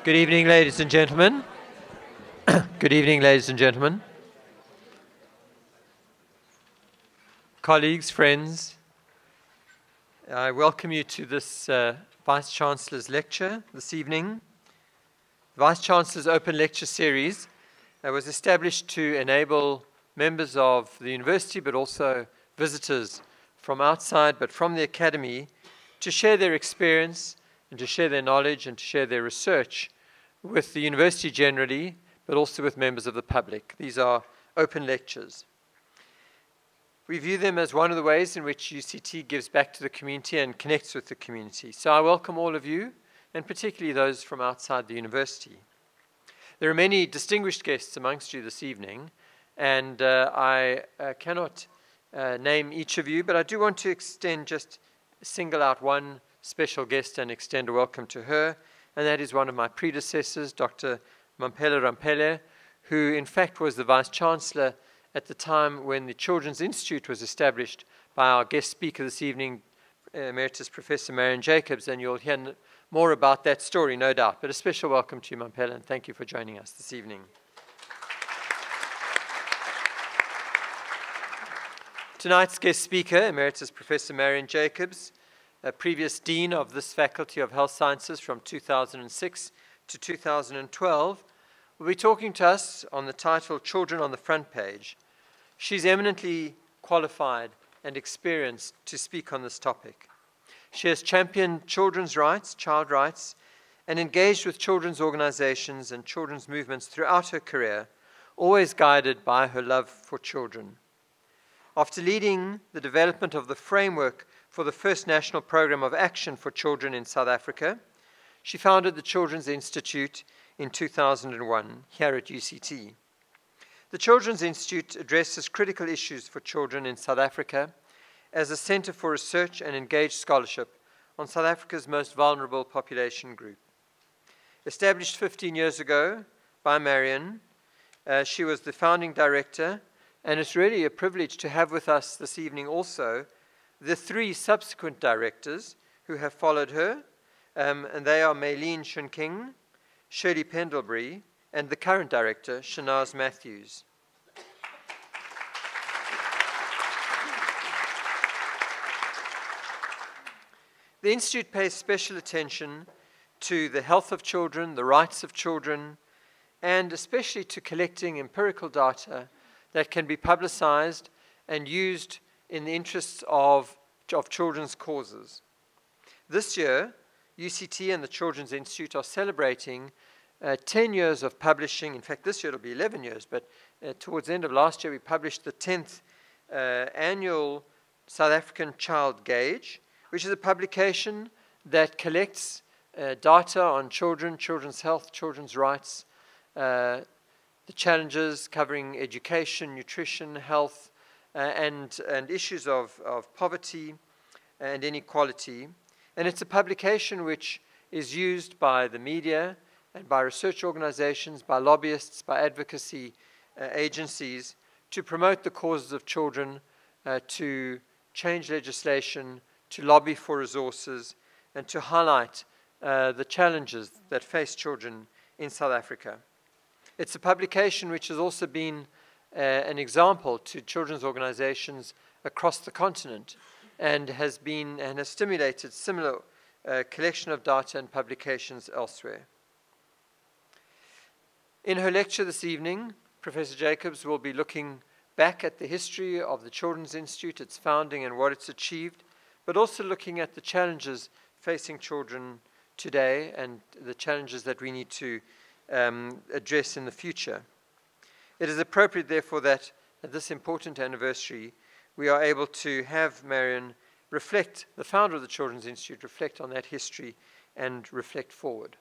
Good evening, ladies and gentlemen. Good evening, ladies and gentlemen. Colleagues, friends, I welcome you to this Vice-Chancellor's lecture this evening. The Vice-Chancellor's Open Lecture Series was established to enable members of the university, but also visitors from outside, but from the academy, to share their experience and to share their knowledge and to share their research with the university generally, but also with members of the public. These are open lectures. We view them as one of the ways in which UCT gives back to the community and connects with the community. So I welcome all of you, and particularly those from outside the university. There are many distinguished guests amongst you this evening, and I cannot name each of you, but I do want to single out one special guest and extend a welcome to her, and that is one of my predecessors, Dr. Mampela Rampele, who in fact was the Vice-Chancellor at the time when the Children's Institute was established by our guest speaker this evening, Emeritus Professor Marian Jacobs, and you'll hear more about that story, no doubt. But a special welcome to you, Mampela, and thank you for joining us this evening. Tonight's guest speaker, Emeritus Professor Marian Jacobs, a previous Dean of this Faculty of Health Sciences from 2006 to 2012, will be talking to us on the title Children on the Front Page. She's eminently qualified and experienced to speak on this topic. She has championed children's rights, child rights, and engaged with children's organizations and children's movements throughout her career, always guided by her love for children. After leading the development of the framework for the first national program of action for children in South Africa, she founded the Children's Institute in 2001 here at UCT. The Children's Institute addresses critical issues for children in South Africa as a center for research and engaged scholarship on South Africa's most vulnerable population group. Established 15 years ago by Marian, she was the founding director, and it's really a privilege to have with us this evening also the three subsequent directors who have followed her, and they are Maylene Shunking, Shirley Pendlebury, and the current director, Shanaz Matthews. The Institute pays special attention to the health of children, the rights of children, and especially to collecting empirical data that can be publicized and used in the interests of children's causes. This year, UCT and the Children's Institute are celebrating 10 years of publishing. In fact, this year it'll be 11 years, but towards the end of last year we published the 10th annual South African Child Gauge, which is a publication that collects data on children, children's health, children's rights, the challenges covering education, nutrition, health, and issues of poverty and inequality. And it's a publication which is used by the media and by research organizations, by lobbyists, by advocacy agencies to promote the causes of children, to change legislation, to lobby for resources, and to highlight the challenges that face children in South Africa. It's a publication which has also been an example to children's organizations across the continent and has stimulated similar collection of data and publications elsewhere. In her lecture this evening, Professor Jacobs will be looking back at the history of the Children's Institute, its founding and what it's achieved, but also looking at the challenges facing children today and the challenges that we need to address in the future. It is appropriate, therefore, that at this important anniversary, we are able to have Marian reflect, the founder of the Children's Institute, reflect on that history and reflect forward.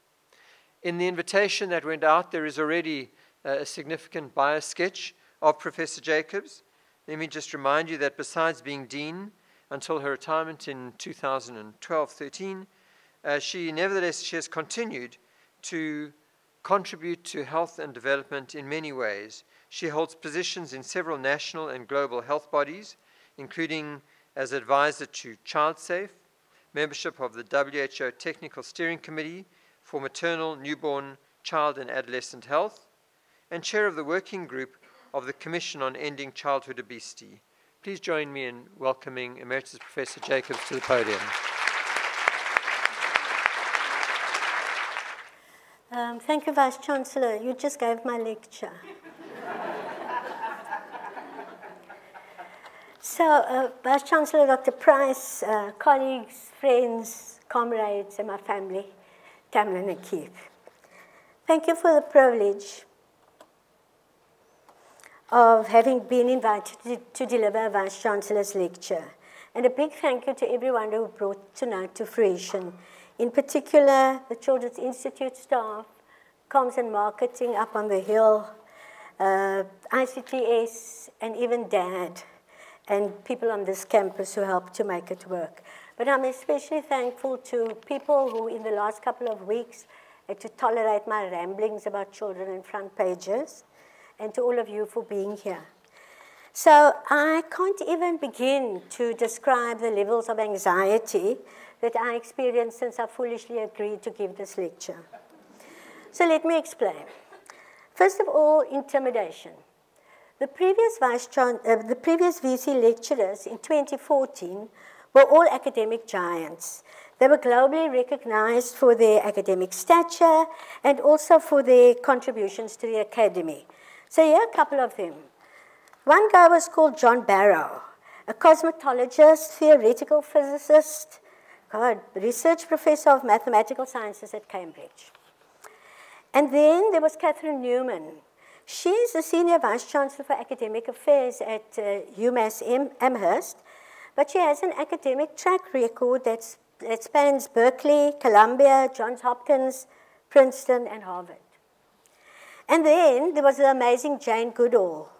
In the invitation that went out, there is already a significant bio sketch of Professor Jacobs. Let me just remind you that besides being Dean until her retirement in 2012-13, she has continued to contribute to health and development in many ways. She holds positions in several national and global health bodies, including as advisor to ChildSafe, membership of the WHO Technical Steering Committee for Maternal, Newborn, Child and Adolescent Health, and chair of the working group of the Commission on Ending Childhood Obesity. Please join me in welcoming Emeritus Professor Jacobs to the podium. Thank you, Vice-Chancellor. You just gave my lecture. So, Vice-Chancellor Dr. Price, colleagues, friends, comrades, and my family, Tamlin and Keith. Thank you for the privilege of having been invited to deliver a Vice-Chancellor's lecture. And a big thank you to everyone who brought tonight to fruition. In particular, the Children's Institute staff, comms and marketing up on the hill, ICTS, and even Dad, and people on this campus who helped to make it work. But I'm especially thankful to people who in the last couple of weeks had to tolerate my ramblings about children and front pages, and to all of you for being here. So I can't even begin to describe the levels of anxiety that I experienced since I foolishly agreed to give this lecture. So let me explain. First of all, intimidation. The previous VC lecturers in 2014 were all academic giants. They were globally recognized for their academic stature and also for their contributions to the academy. So here are a couple of them. One guy was called John Barrow, a cosmetologist, theoretical physicist, research professor of mathematical sciences at Cambridge. And then there was Catherine Newman. She's the Senior Vice-Chancellor for Academic Affairs at UMass Amherst, but she has an academic track record that spans Berkeley, Columbia, Johns Hopkins, Princeton, and Harvard. And then there was the amazing Jane Goodall,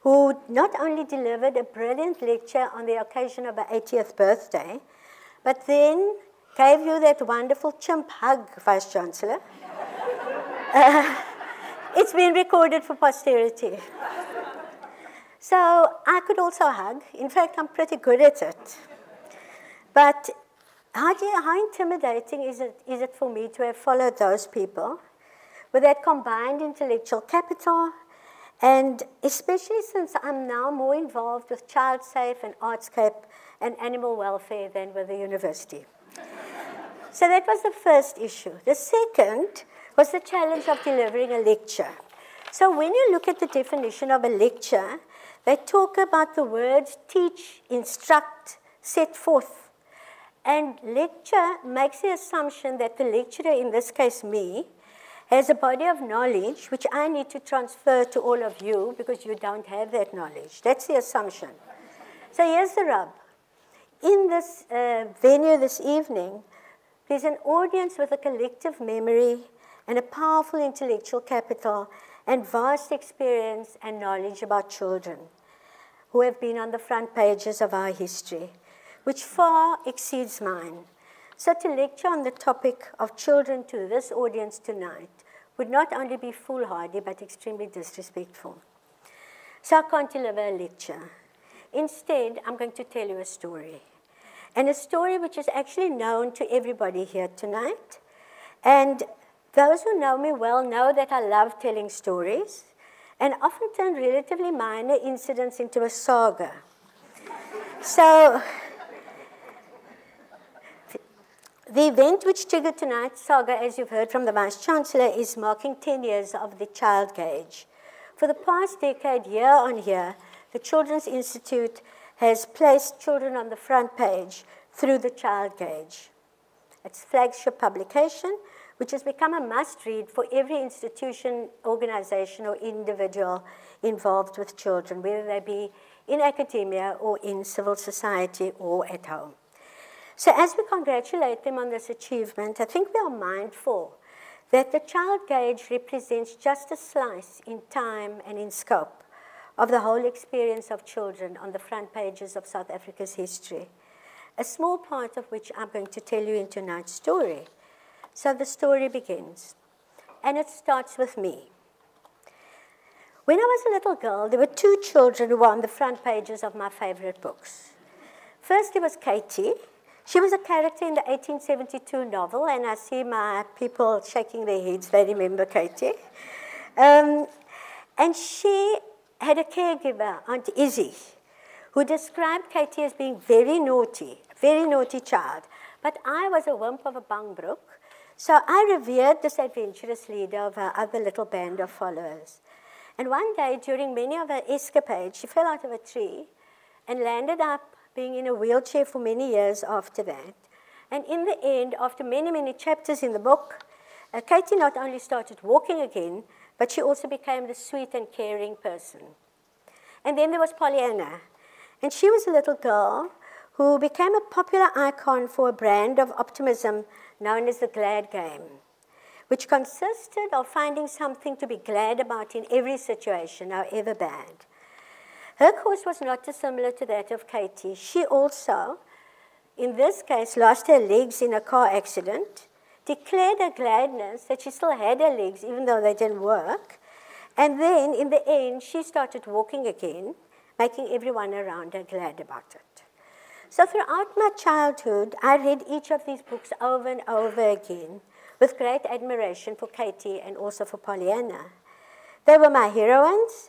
who not only delivered a brilliant lecture on the occasion of her 80th birthday, but then gave you that wonderful chimp hug, Vice-Chancellor. It's been recorded for posterity. So I could also hug. In fact, I'm pretty good at it. But how intimidating is it for me to have followed those people with that combined intellectual capital, and especially since I'm now more involved with Child Safe and Artscape and animal welfare than with the university. So that was the first issue. The second was the challenge of delivering a lecture. So when you look at the definition of a lecture, they talk about the words teach, instruct, set forth. And lecture makes the assumption that the lecturer, in this case me, has a body of knowledge which I need to transfer to all of you because you don't have that knowledge. That's the assumption. So here's the rub. In this venue this evening, there's an audience with a collective memory and a powerful intellectual capital and vast experience and knowledge about children who have been on the front pages of our history, which far exceeds mine. So to lecture on the topic of children to this audience tonight would not only be foolhardy, but extremely disrespectful. So I can't deliver a lecture. Instead, I'm going to tell you a story. And a story which is actually known to everybody here tonight. And those who know me well know that I love telling stories and often turn relatively minor incidents into a saga. So the event which triggered tonight's saga, as you've heard from the Vice-Chancellor, is marking 10 years of the child gauge. For the past decade, year on year, the Children's Institute has placed children on the front page through the child gauge. It's a flagship publication, which has become a must-read for every institution, organization, or individual involved with children, whether they be in academia or in civil society or at home. So as we congratulate them on this achievement, I think we are mindful that the child gauge represents just a slice in time and in scope of the whole experience of children on the front pages of South Africa's history, a small part of which I'm going to tell you in tonight's story. So the story begins, and it starts with me. When I was a little girl, there were two children who were on the front pages of my favorite books. First, there was Katie. She was a character in the 1872 novel, and I see my people shaking their heads. They remember Katie. And she had a caregiver, Aunt Izzy, who described Katie as being very naughty child. But I was a wimp of a bangbroek, so I revered this adventurous leader of her other little band of followers. And one day, during many of her escapades, she fell out of a tree and landed up being in a wheelchair for many years after that. And in the end, after many, many chapters in the book, Katie not only started walking again, but she also became the sweet and caring person. And then there was Pollyanna. And she was a little girl who became a popular icon for a brand of optimism known as the glad game, which consisted of finding something to be glad about in every situation, however bad. Her course was not dissimilar to that of Katie. She also, in this case, lost her legs in a car accident, declared her gladness that she still had her legs even though they didn't work, and then in the end she started walking again, making everyone around her glad about it. So throughout my childhood, I read each of these books over and over again with great admiration for Katie and also for Pollyanna. They were my heroines,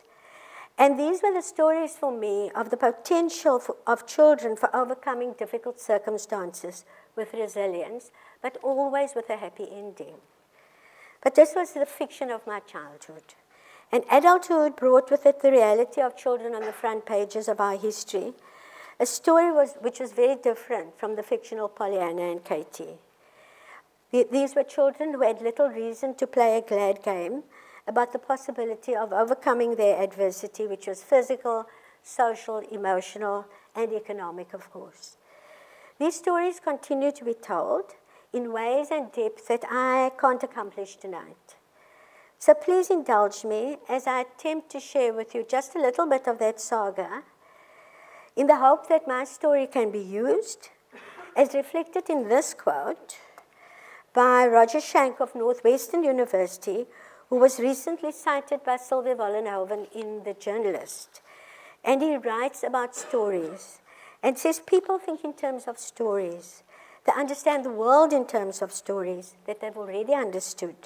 and these were the stories for me of the potential of children for overcoming difficult circumstances with resilience, but always with a happy ending. But this was the fiction of my childhood. And adulthood brought with it the reality of children on the front pages of our history, a story which was very different from the fictional Pollyanna and Katie. These were children who had little reason to play a glad game about the possibility of overcoming their adversity, which was physical, social, emotional, and economic, of course. These stories continue to be told in ways and depth that I can't accomplish tonight. So please indulge me as I attempt to share with you just a little bit of that saga in the hope that my story can be used, as reflected in this quote by Roger Schank of Northwestern University, who was recently cited by Sylvia Vollenhoven in The Journalist. And he writes about stories and says people think in terms of stories. They understand the world in terms of stories that they've already understood.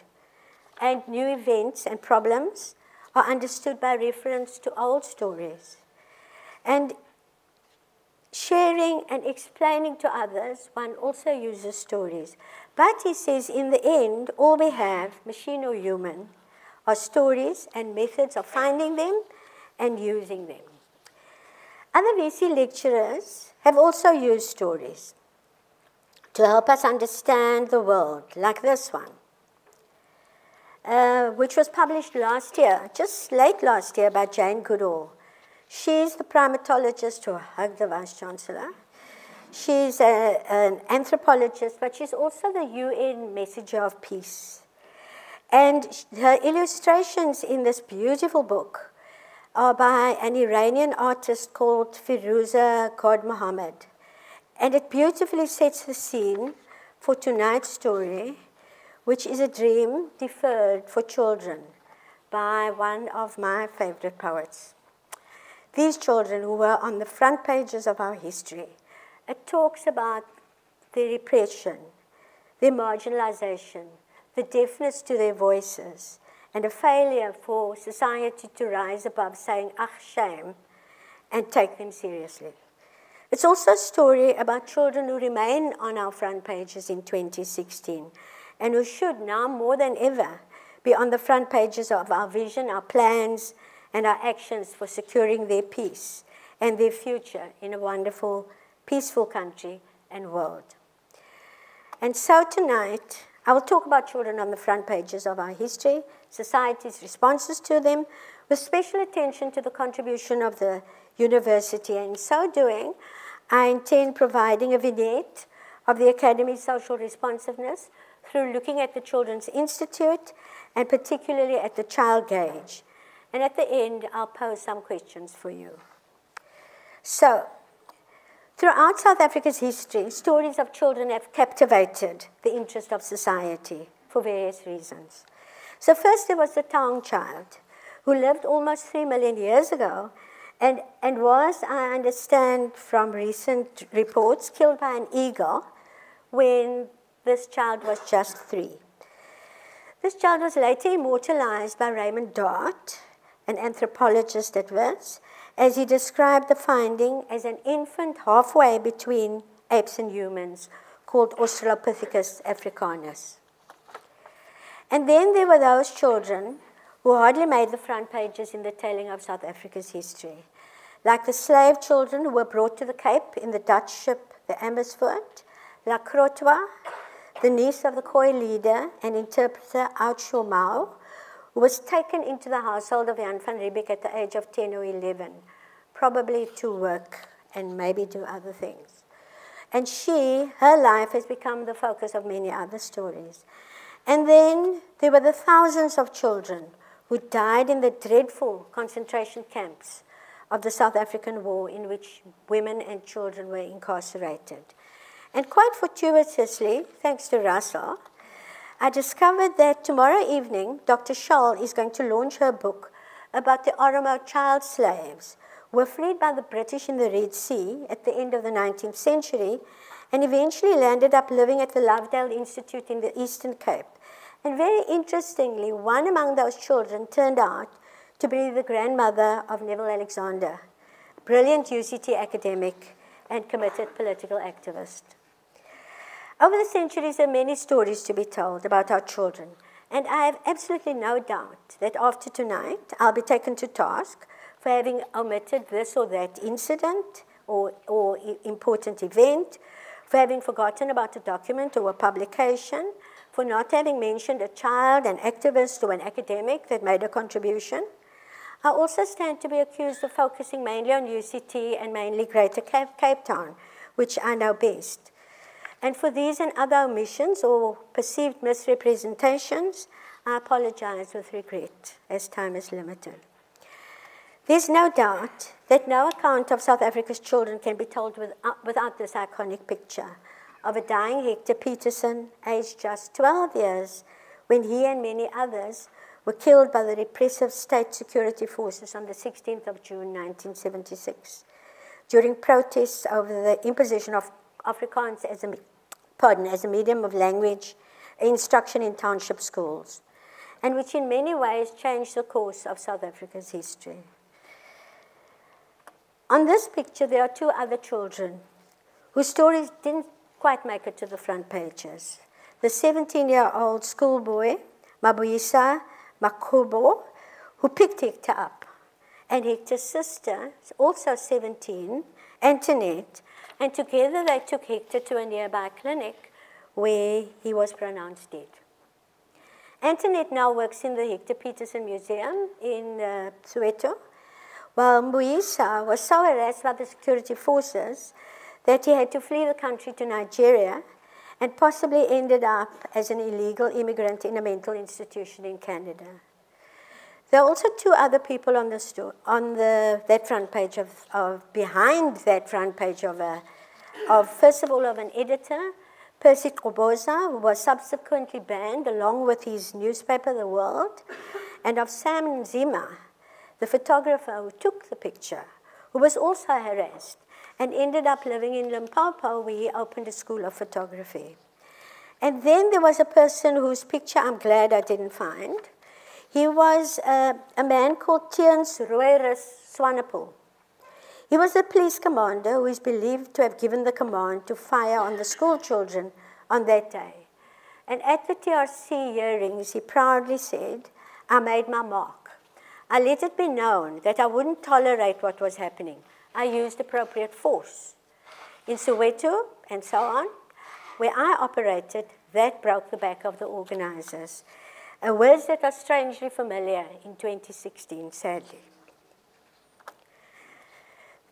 And new events and problems are understood by reference to old stories. And sharing and explaining to others, one also uses stories. But he says, in the end, all we have, machine or human, are stories and methods of finding them and using them. Other VC lecturers have also used stories to help us understand the world, like this one, which was published last year, just late last year, by Jane Goodall. She's the primatologist who hugged the Vice-Chancellor. She's an anthropologist, but she's also the UN Messenger of Peace. And her illustrations in this beautiful book are by an Iranian artist called Firuza God Mohammed. And it beautifully sets the scene for tonight's story, which is a dream deferred for children by one of my favorite poets. These children who were on the front pages of our history, it talks about their repression, their marginalization, the deafness to their voices, and a failure for society to rise above saying, "Ach, shame," and take them seriously. It's also a story about children who remain on our front pages in 2016 and who should now more than ever be on the front pages of our vision, our plans, and our actions for securing their peace and their future in a wonderful, peaceful country and world. And so tonight, I will talk about children on the front pages of our history, society's responses to them, with special attention to the contribution of the university. And in so doing, I intend providing a vignette of the Academy's social responsiveness through looking at the Children's Institute and particularly at the child gauge. And at the end, I'll pose some questions for you. So, throughout South Africa's history, stories of children have captivated the interest of society for various reasons. So first there was the town child, who lived almost 3 million years ago and was, I understand from recent reports, killed by an eagle when this child was just 3. This child was later immortalized by Raymond Dart, an anthropologist at Wits, as he described the finding as an infant halfway between apes and humans called Australopithecus africanus. And then there were those children who hardly made the front pages in the telling of South Africa's history, like the slave children who were brought to the Cape in the Dutch ship, the Amersfoort, La Crotois, the niece of the Khoi leader and interpreter Oudshaw Mao, who was taken into the household of Jan van Riebeeck at the age of 10 or 11, probably to work and maybe do other things. And her life has become the focus of many other stories. And then there were the thousands of children who died in the dreadful concentration camps of the South African War, in which women and children were incarcerated. And quite fortuitously, thanks to Russell, I discovered that tomorrow evening, Dr. Scholl is going to launch her book about the Oromo child slaves who were freed by the British in the Red Sea at the end of the 19th century and eventually landed up living at the Lovedale Institute in the Eastern Cape. And very interestingly, one among those children turned out to be the grandmother of Neville Alexander, brilliant UCT academic and committed political activist. Over the centuries, there are many stories to be told about our children, and I have absolutely no doubt that after tonight, I'll be taken to task for having omitted this or that incident or important event, for having forgotten about a document or a publication, for not having mentioned a child, an activist, or an academic that made a contribution. I also stand to be accused of focusing mainly on UCT and mainly Greater Cape Town, which I know best. And for these and other omissions or perceived misrepresentations, I apologize with regret, as time is limited. There's no doubt that no account of South Africa's children can be told without this iconic picture of a dying Hector Peterson, aged just 12 years, when he and many others were killed by the repressive state security forces on the 16th of June, 1976, during protests over the imposition of Afrikaans as a medium of language instruction in township schools, and which in many ways changed the course of South Africa's history. On this picture, there are 2 other children whose stories didn't quite make it to the front pages. The 17-year-old schoolboy, Mabuyisa Makubo, who picked Hector up, and Hector's sister, also 17, Antoinette, and together they took Hector to a nearby clinic where he was pronounced dead. Antoinette now works in the Hector Peterson Museum in Soweto, while Mbuisa was so harassed by the security forces that he had to flee the country to Nigeria and possibly ended up as an illegal immigrant in a mental institution in Canada. There are also 2 other people on that front page behind that front page first of all, of an editor, Percy Qoboza, who was subsequently banned along with his newspaper, The World, and of Sam Nzima, the photographer who took the picture, who was also harassed and ended up living in Limpopo, where he opened a school of photography. And then there was a person whose picture I'm glad I didn't find. He was a man called Tiens Roeris Swanepoel. He was a police commander who is believed to have given the command to fire on the school children on that day. And at the TRC hearings, he proudly said, "I made my mark. I let it be known that I wouldn't tolerate what was happening. I used appropriate force." In Soweto and so on, where I operated, that broke the back of the organizers. Words that are strangely familiar in 2016, sadly.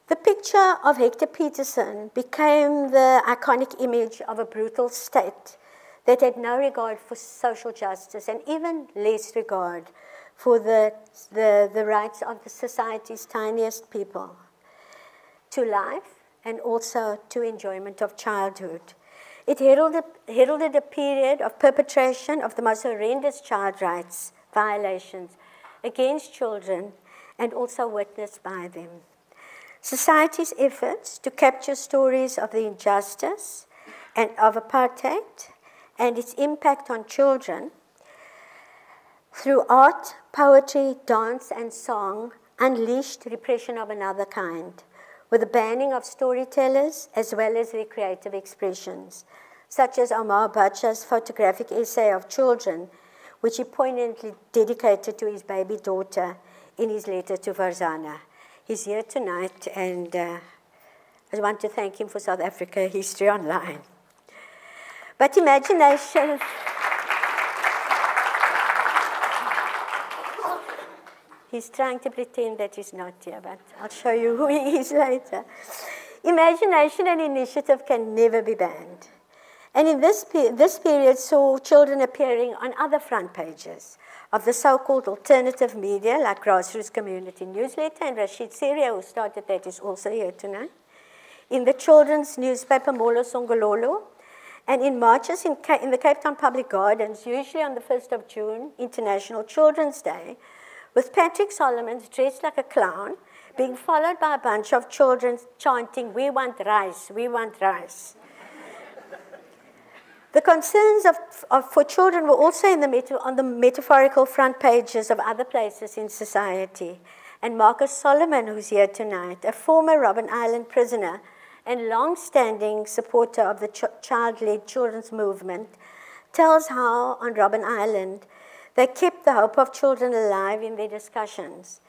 The picture of Hector Peterson became the iconic image of a brutal state that had no regard for social justice and even less regard for the rights of the society's tiniest people to life and also to enjoyment of childhood. It heralded a period of perpetration of the most horrendous child rights violations against children and also witnessed by them. Society's efforts to capture stories of the injustice and of apartheid and its impact on children through art, poetry, dance, and song unleashed repression of another kind, with the banning of storytellers as well as their creative expressions, such as Omar Bacha's photographic essay of children, which he poignantly dedicated to his baby daughter in his letter to Farzana. He's here tonight, and I want to thank him for South Africa History Online. But imagination... He's trying to pretend that he's not here, but I'll show you who he is later. Imagination and initiative can never be banned. And in this period saw children appearing on other front pages of the so-called alternative media, like Grassroots Community Newsletter, and Rashid Seria, who started that, is also here tonight. In the children's newspaper, Molo Songololo, and in marches in the Cape Town Public Gardens, usually on the 1st of June, International Children's Day, with Patrick Solomons dressed like a clown, being followed by a bunch of children chanting, "We want rice, we want rice." The concerns for children were also on the metaphorical front pages of other places in society. And Marcus Solomon, who's here tonight, a former Robben Island prisoner and long-standing supporter of the child-led children's movement, tells how on Robben Island they kept the hope of children alive in their discussions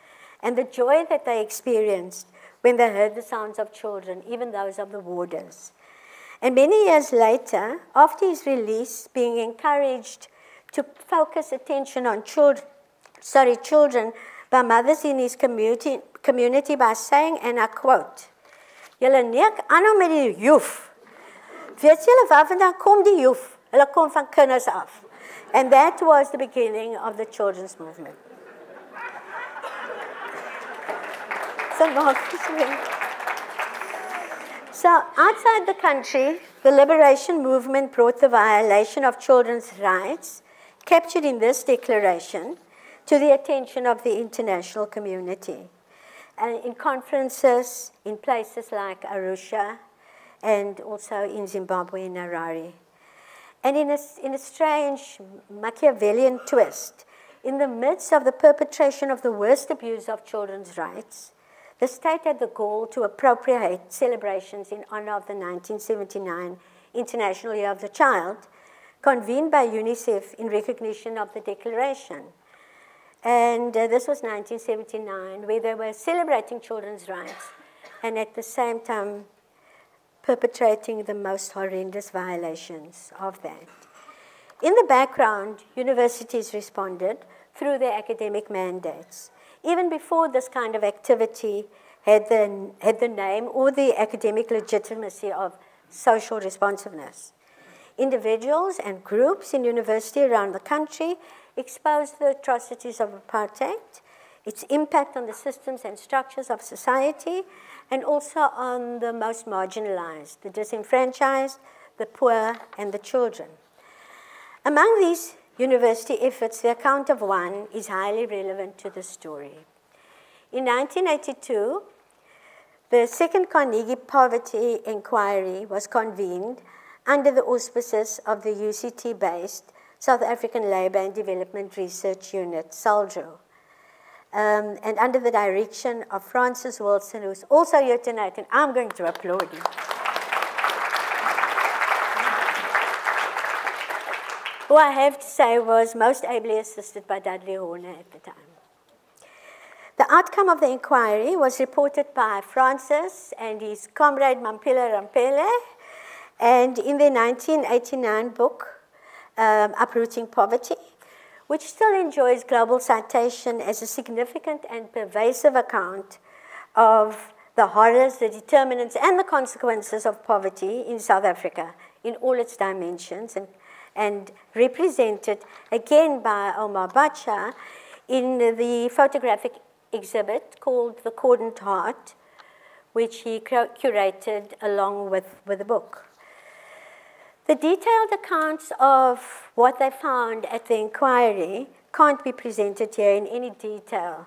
and the joy that they experienced when they heard the sounds of children, even those of the warders. And many years later, after his release, being encouraged to focus attention on children by mothers in his community by saying, and I quote, "Julle neek aan met die joef. Weet julle waarvandaan kom die joef? Hulle kom van kinders af." And that was the beginning of the children's movement. So outside the country, the liberation movement brought the violation of children's rights, captured in this declaration, to the attention of the international community. And in conferences in places like Arusha and also in Zimbabwe and Harare. And in a strange Machiavellian twist, in the midst of the perpetration of the worst abuse of children's rights, the state had the gall to appropriate celebrations in honor of the 1979 International Year of the Child, convened by UNICEF in recognition of the declaration. And this was 1979, where they were celebrating children's rights and at the same time perpetrating the most horrendous violations of that. In the background, universities responded through their academic mandates. Even before this kind of activity had the name or the academic legitimacy of social responsiveness. Individuals and groups in university around the country exposed the atrocities of apartheid, its impact on the systems and structures of society, and also on the most marginalized, the disenfranchised, the poor, and the children. Among these university efforts, the account of one is highly relevant to the story. In 1982, the second Carnegie Poverty Inquiry was convened under the auspices of the UCT-based South African Labour and Development Research Unit, SALDRO, and under the direction of Francis Wilson, who's also here tonight, and I'm going to applaud him. Who I have to say was most ably assisted by Dudley Horner at the time. The outcome of the inquiry was reported by Francis and his comrade Mampila Rampele, and in their 1989 book, Uprooting Poverty, which still enjoys global citation as a significant and pervasive account of the horrors, the determinants, and the consequences of poverty in South Africa in all its dimensions, and represented again by Omar Bacha in the photographic exhibit called The Cordoned Heart, which he curated along with the book. The detailed accounts of what they found at the inquiry can't be presented here in any detail,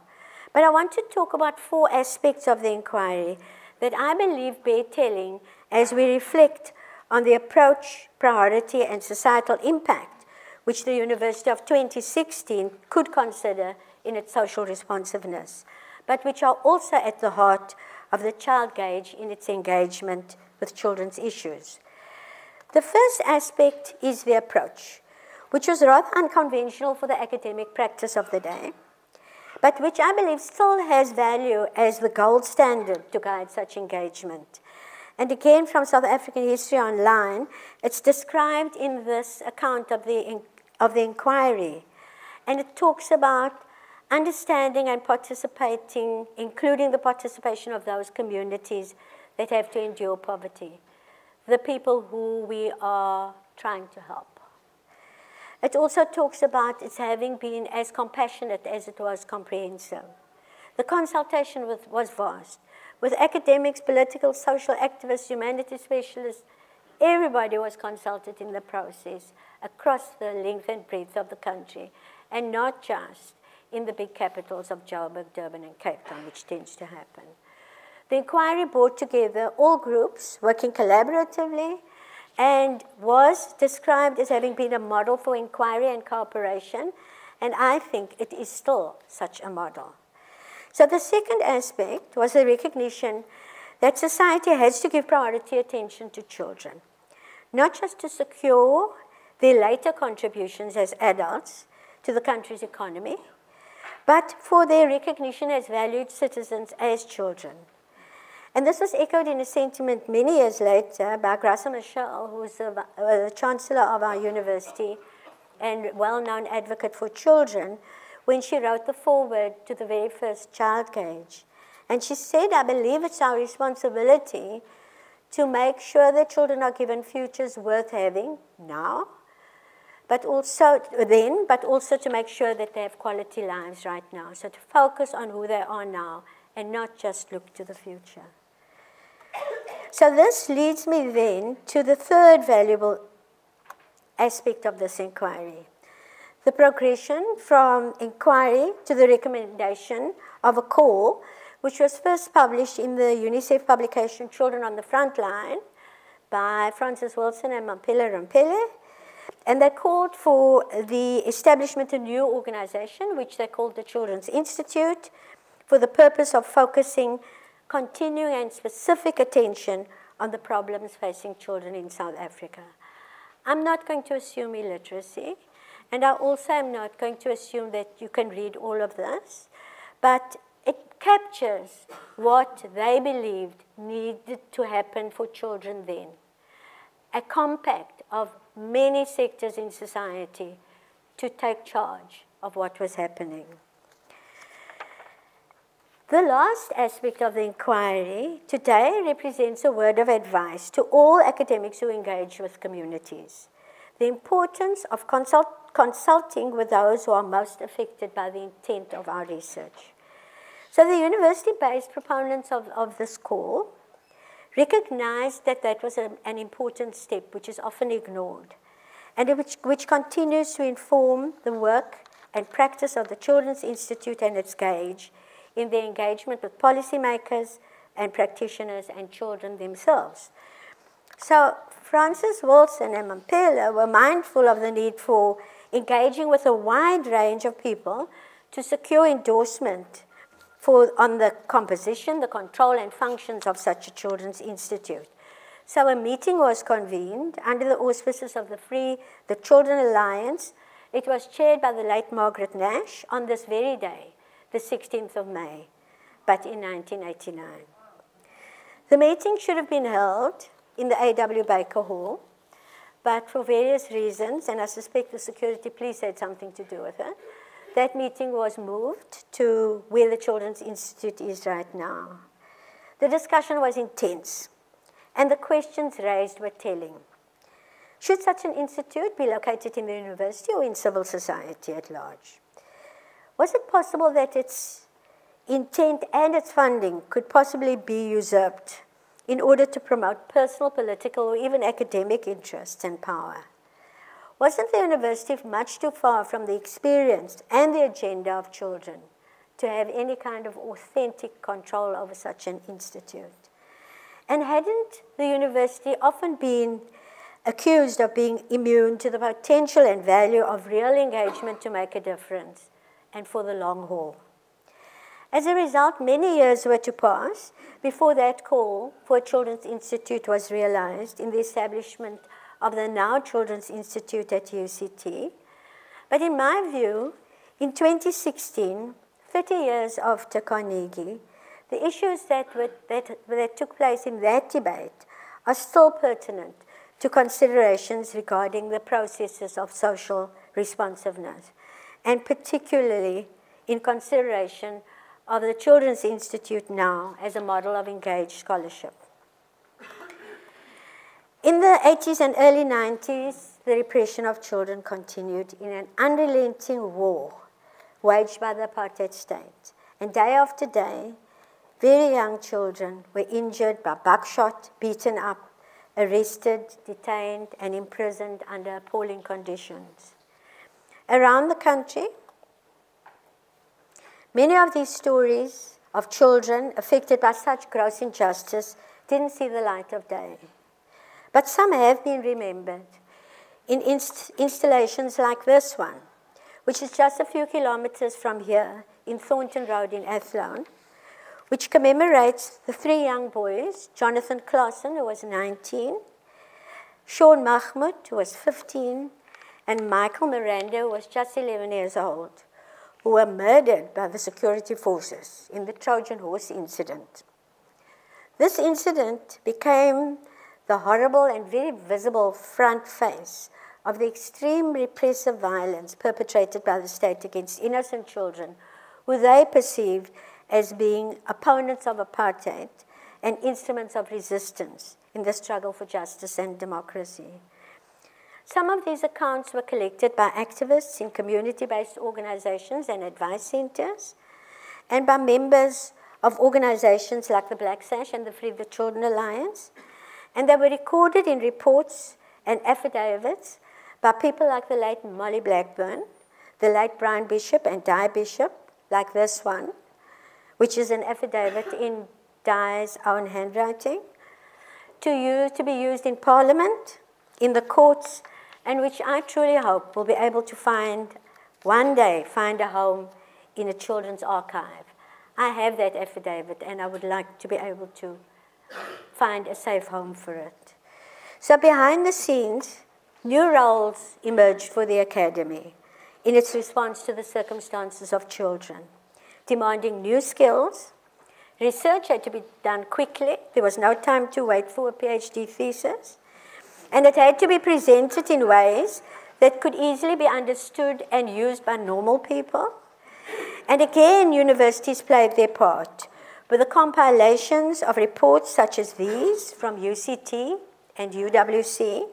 But I want to talk about 4 aspects of the inquiry that I believe bear telling as we reflect on the approach, priority, and societal impact which the University of 2016 could consider in its social responsiveness, but which are also at the heart of the child gauge in its engagement with children's issues. The first aspect is the approach, which was rather unconventional for the academic practice of the day, but which I believe still has value as the gold standard to guide such engagement. And again, from South African History Online, it's described in this account of the inquiry. And it talks about understanding and participating, including the participation of those communities that have to endure poverty, the people who we are trying to help. It also talks about its having been as compassionate as it was comprehensive. The consultation was vast, with academics, political, social activists, humanities specialists. Everybody was consulted in the process across the length and breadth of the country, and not just in the big capitals of Joburg, Durban, and Cape Town, which tends to happen. The inquiry brought together all groups working collaboratively and was described as having been a model for inquiry and cooperation, and I think it is still such a model. So the second aspect was the recognition that society has to give priority attention to children, not just to secure their later contributions as adults to the country's economy, but for their recognition as valued citizens as children. And this was echoed in a sentiment many years later by Graça Machel, who was the chancellor of our university and well-known advocate for children, when she wrote the foreword to the very first child gauge. And she said, I believe it's our responsibility to make sure that children are given futures worth having now, but also to make sure that they have quality lives right now. So to focus on who they are now and not just look to the future. So this leads me then to the third valuable aspect of this inquiry, the progression from inquiry to the recommendation of a call, which was first published in the UNICEF publication Children on the Frontline by Francis Wilson and Mampela Rampele. And they called for the establishment of a new organization, which they called the Children's Institute, for the purpose of focusing continuing and specific attention on the problems facing children in South Africa. I'm not going to assume illiteracy, and I also am not going to assume that you can read all of this, but it captures what they believed needed to happen for children then. A compact of many sectors in society to take charge of what was happening. The last aspect of the inquiry today represents a word of advice to all academics who engage with communities. The importance of consulting with those who are most affected by the intent of our research. So the university-based proponents of this call recognized that that was an important step which is often ignored, and which continues to inform the work and practice of the Children's Institute and its gauge in their engagement with policymakers and practitioners and children themselves. So Francis Wilson and Mampela were mindful of the need for engaging with a wide range of people to secure endorsement on the composition, the control, and functions of such a Children's Institute. So a meeting was convened under the auspices of the Children Alliance. It was chaired by the late Margaret Nash on this very day, the 16th of May, but in 1989. The meeting should have been held in the A.W. Baker Hall, but for various reasons, and I suspect the security police had something to do with it, that meeting was moved to where the Children's Institute is right now. The discussion was intense, and the questions raised were telling. Should such an institute be located in the university or in civil society at large? Was it possible that its intent and its funding could possibly be usurped in order to promote personal, political, or even academic interests and power? Wasn't the university much too far from the experience and the agenda of children to have any kind of authentic control over such an institute. And hadn't the university often been accused of being immune to the potential and value of real engagement to make a difference and for the long haul? As a result, many years were to pass before that call for a Children's Institute was realized in the establishment of the now Children's Institute at UCT. But in my view, in 2016, 30 years after Carnegie, the issues that took place in that debate are still pertinent to considerations regarding the processes of social responsiveness, and particularly in consideration of the Children's Institute now as a model of engaged scholarship. In the 80s and early 90s, the repression of children continued in an unrelenting war waged by the apartheid state. And day after day, very young children were injured by buckshot, beaten up, arrested, detained, and imprisoned under appalling conditions. Around the country, many of these stories of children affected by such gross injustice didn't see the light of day. But some have been remembered in installations like this one, which is just a few kilometers from here in Thornton Road in Athlone, which commemorates the three young boys, Jonathan Claassen, who was 19, Sean Mahmoud, who was 15, and Michael Miranda, who was just 11 years old, who were murdered by the security forces in the Trojan Horse incident. This incident became the horrible and very visible front face of the extreme repressive violence perpetrated by the state against innocent children who they perceived as being opponents of apartheid and instruments of resistance in the struggle for justice and democracy. Some of these accounts were collected by activists in community-based organizations and advice centers, and by members of organizations like the Black Sash and the Free the Children Alliance, and they were recorded in reports and affidavits by people like the late Molly Blackburn, the late Brian Bishop and Di Bishop, like this one, which is an affidavit in Di's own handwriting, to be used in Parliament, in the courts, and which I truly hope will be able to one day find a home in a children's archive. I have that affidavit, and I would like to be able to find a safe home for it. So behind the scenes, new roles emerged for the Academy in its response to the circumstances of children, demanding new skills. Research had to be done quickly. There was no time to wait for a PhD thesis. And it had to be presented in ways that could easily be understood and used by normal people. And again, universities played their part with the compilations of reports such as these from UCT and UWC,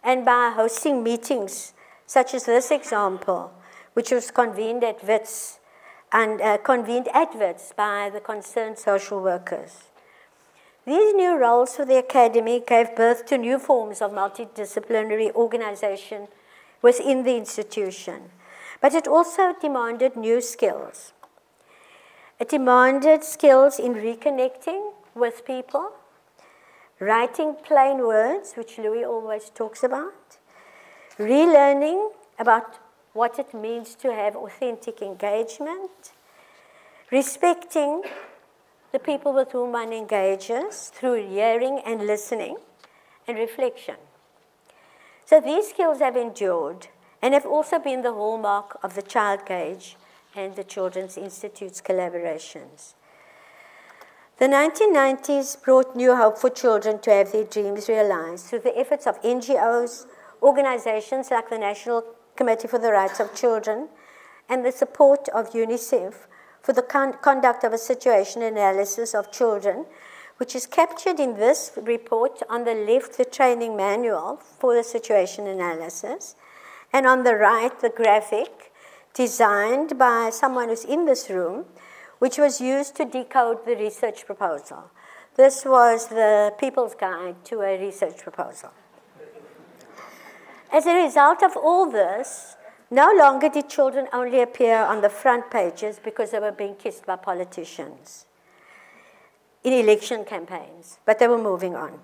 and by hosting meetings such as this example, which was convened at WITS by the concerned social workers. These new roles for the Academy gave birth to new forms of multidisciplinary organization within the institution, but it also demanded new skills. It demanded skills in reconnecting with people, writing plain words, which Louis always talks about, relearning about what it means to have authentic engagement, respecting the people with whom one engages through hearing and listening and reflection. So these skills have endured and have also been the hallmark of the Child Cage and the Children's Institute's collaborations. The 1990s brought new hope for children to have their dreams realized through the efforts of NGOs, organizations like the National Committee for the Rights of Children, and the support of UNICEF for the conduct of a situation analysis of children, which is captured in this report on the left, the training manual for the situation analysis, and on the right, the graphic designed by someone who's in this room, which was used to decode the research proposal. This was the People's Guide to a Research Proposal. As a result of all this, No longer did children only appear on the front pages because they were being kissed by politicians in election campaigns, but they were moving on.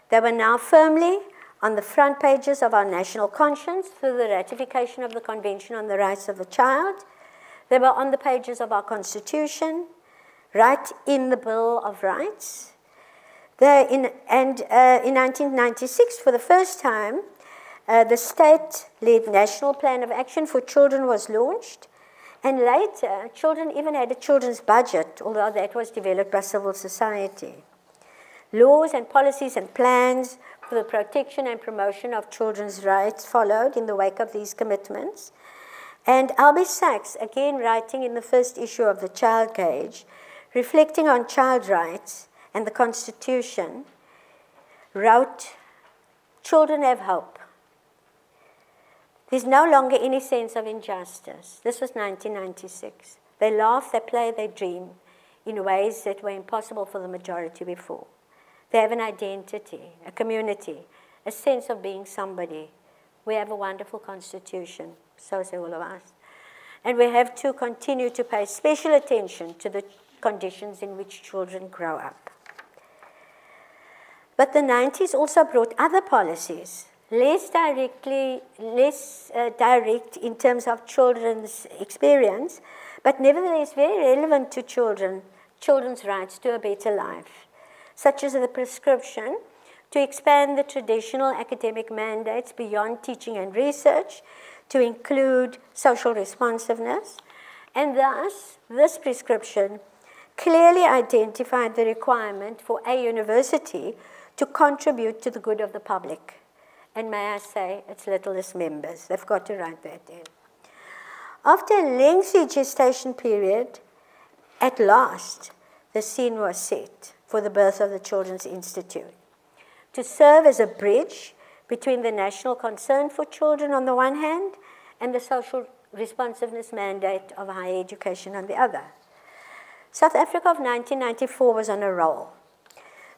They were now firmly on the front pages of our national conscience through the ratification of the Convention on the Rights of the Child. They were on the pages of our Constitution, right in the Bill of Rights. In 1996, for the first time, the state-led National Plan of Action for Children was launched, and later, children even had a children's budget, although that was developed by civil society. Laws and policies and plans for the protection and promotion of children's rights followed in the wake of these commitments. And Albie Sachs, again writing in the first issue of the Child Gauge, reflecting on child rights and the Constitution, wrote, "Children have hope. There's no longer any sense of injustice." This was 1996. They laugh, they play, they dream in ways that were impossible for the majority before. They have an identity, a community, a sense of being somebody. We have a wonderful Constitution, so say all of us. And we have to continue to pay special attention to the conditions in which children grow up. But the 90s also brought other policies, less direct in terms of children's experience, but nevertheless very relevant to children's rights to a better life, such as the prescription to expand the traditional academic mandates beyond teaching and research to include social responsiveness, and thus this prescription clearly identified the requirement for a university to contribute to the good of the public. And may I say, its littlest members. They've got to write that in. After a lengthy gestation period, at last, the scene was set for the birth of the Children's Institute, to serve as a bridge between the national concern for children on the one hand and the social responsiveness mandate of higher education on the other. South Africa of 1994 was on a roll.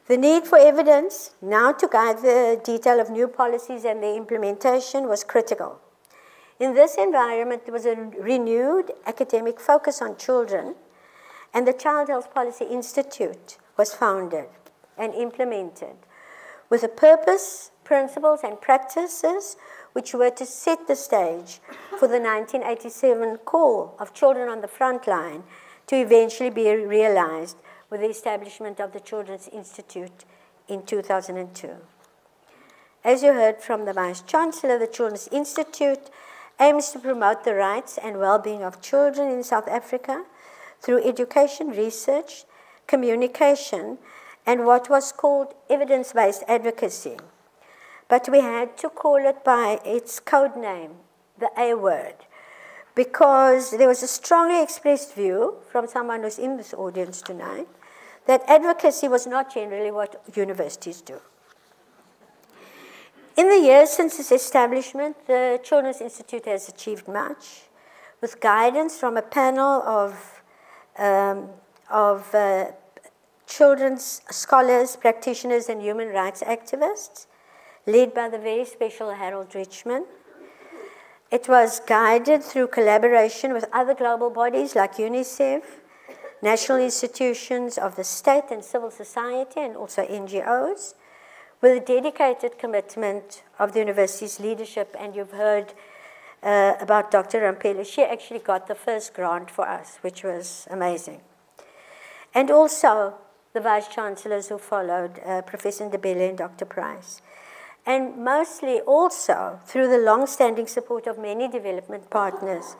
The need for evidence now to guide the detail of new policies and their implementation was critical. In this environment, there was a renewed academic focus on children, and the Child Health Policy Institute was founded and implemented with a purpose, principles, and practices which were to set the stage for the 1987 call of Children on the Front Line to eventually be realized with the establishment of the Children's Institute in 2002. As you heard from the Vice-Chancellor, the Children's Institute aims to promote the rights and well-being of children in South Africa through education, research, communication, and what was called evidence-based advocacy. But we had to call it by its code name, the A word, because there was a strongly expressed view from someone who's in this audience tonight that advocacy was not generally what universities do. In the years since its establishment, the Children's Institute has achieved much, with guidance from a panel of children's scholars, practitioners, and human rights activists, led by the very special Harold Richmond. It was guided through collaboration with other global bodies like UNICEF, national institutions of the state and civil society, and also NGOs, with a dedicated commitment of the university's leadership. And you've heard about Dr. Rampele. She actually got the first grant for us, which was amazing. And also the Vice-Chancellors who followed, Professor Ndebele and Dr. Price. And mostly also through the long-standing support of many development partners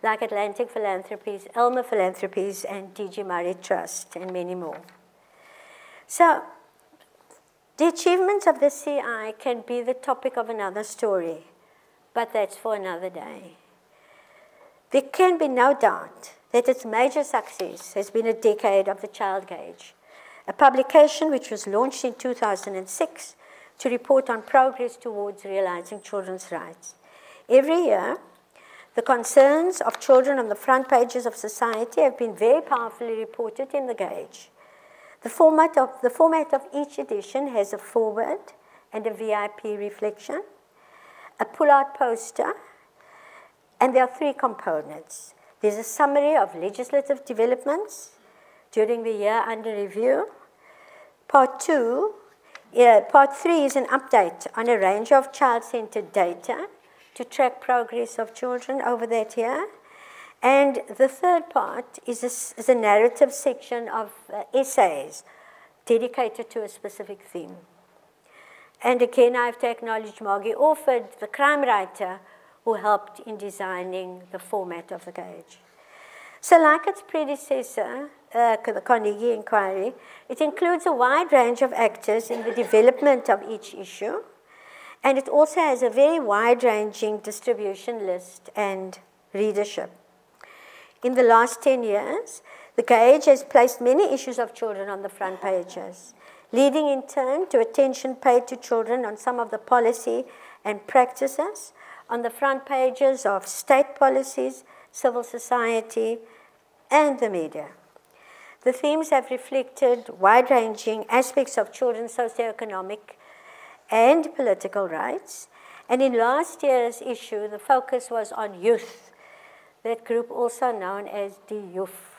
like Atlantic Philanthropies, Elmer Philanthropies, and D.G. Murray Trust, and many more. So the achievements of the CI can be the topic of another story, but that's for another day. There can be no doubt that its major success has been a decade of the Child Gauge, a publication which was launched in 2006 to report on progress towards realizing children's rights. Every year, the concerns of children on the front pages of society have been very powerfully reported in the Gauge. The format of each edition has a foreword and a VIP reflection, a pull-out poster, And there are three components. There's a summary of legislative developments during the year under review. Part 3 is an update on a range of child-centered data to track progress of children over that year. And the third part is a narrative section of essays dedicated to a specific theme. And again, I have to acknowledge Margie Orford, the crime writer, who helped in designing the format of the gauge. So like its predecessor, the Carnegie Inquiry, it includes a wide range of actors in the development of each issue, and it also has a very wide-ranging distribution list and readership. In the last 10 years, the gauge has placed many issues of children on the front pages, leading in turn to attention paid to children on some of the policy and practices on the front pages of state policies, civil society, and the media. The themes have reflected wide-ranging aspects of children's socioeconomic and political rights. And in last year's issue, the focus was on youth, that group also known as the youth.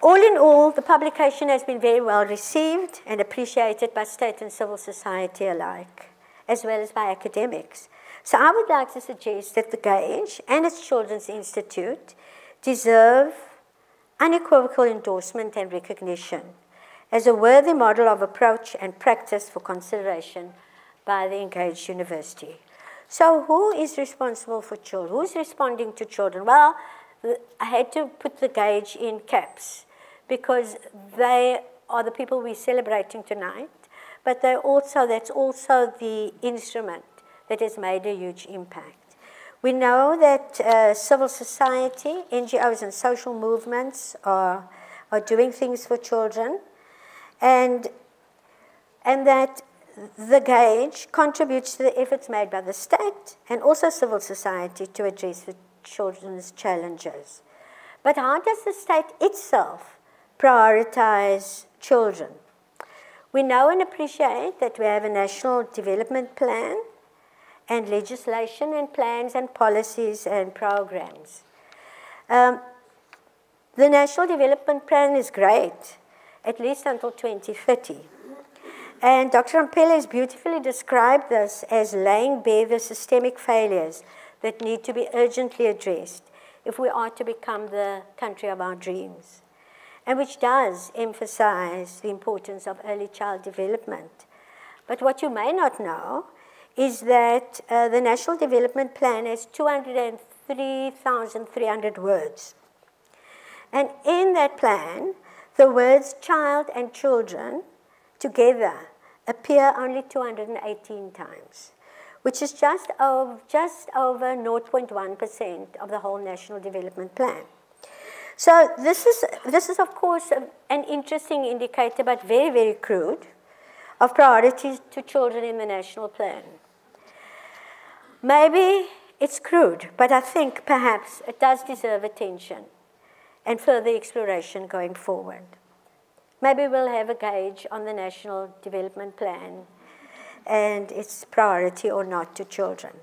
All in all, the publication has been very well received and appreciated by state and civil society alike, as well as by academics. So I would like to suggest that the Gauge and its Children's Institute deserve unequivocal endorsement and recognition as a worthy model of approach and practice for consideration by the engaged university. So who is responsible for children? Who's responding to children? Well, I had to put the Gauge in caps because they are the people we're celebrating tonight, but that's also the instrument that has made a huge impact. We know that civil society, NGOs and social movements are doing things for children, and that the Gauge contributes to the efforts made by the state and also civil society to address the children's challenges. But how does the state itself prioritize children? We know and appreciate that we have a national development plan and legislation and plans and policies and programs. The National Development Plan is great, at least until 2030. And Dr. Ampele has beautifully described this as laying bare the systemic failures that need to be urgently addressed if we are to become the country of our dreams, and which does emphasize the importance of early child development. But what you may not know is that the National Development Plan has 203,300 words. And in that plan, the words child and children together appear only 218 times, which is just over 0.1% of the whole National Development Plan. So this is of course an interesting indicator, but very, very crude, of priorities to children in the national plan. Maybe it's crude, but I think perhaps it does deserve attention and further exploration going forward. Maybe we'll have a gauge on the National Development Plan and its priority or not to children.